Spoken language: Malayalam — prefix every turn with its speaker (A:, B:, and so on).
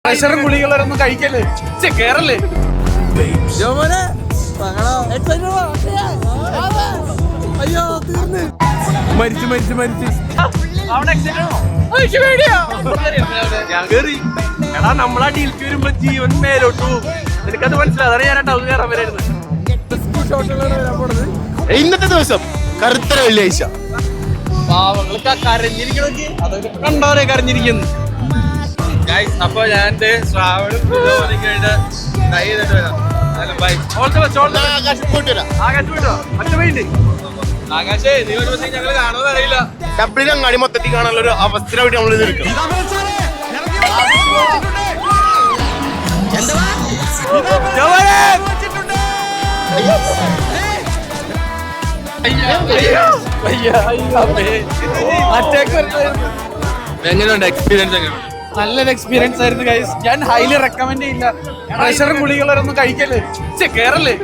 A: പ്രഷറും ഗുളികളൊന്നും കഴിക്കല്ലേ കേറല്ലേ.
B: മരിച്ചു മരിച്ചു മരിച്ചു
A: ഞാൻ കേറി. എടാ നമ്മളാ ഡീൽക്ക് വരുമ്പോ ജീവൻ മേലോട്ട് പോകും. എനിക്കത് മനസ്സിലായി. അതാണ് ഞാൻ ടൗൺ കയറാൻ വരുന്നത്.
B: ഇന്നത്തെ ദിവസം കറുത്തര വെള്ളിയാഴ്ച.
A: പാവങ്ങൾക്ക് കരഞ്ഞിരിക്കണോക്ക് അതൊക്കെ കണ്ടവരെ കരഞ്ഞിരിക്കുന്നു. അപ്പൊ ഞാൻ ശ്രാവണ ആകാശേ നീ ഞങ്ങള് കാണുമെന്ന് അറിയില്ല.
B: ഡബ്ലിനങ്ങാടി മൊത്തത്തിൽ കാണാനുള്ള ഒരു അവസരമായിട്ട് നമ്മൾ എടുക്കും.
A: എങ്ങനെയുണ്ട് എക്സ്പീരിയൻസ്? നല്ലൊരു എക്സ്പീരിയൻസ് ആയിരുന്നു ഗൈസ്. ഞാൻ ഹൈലി റെക്കമെൻഡ് ചെയ്യില്ല. പ്രഷറും ഗുളികളൊന്നും കഴിക്കല്ലേ കേറല്ലേ.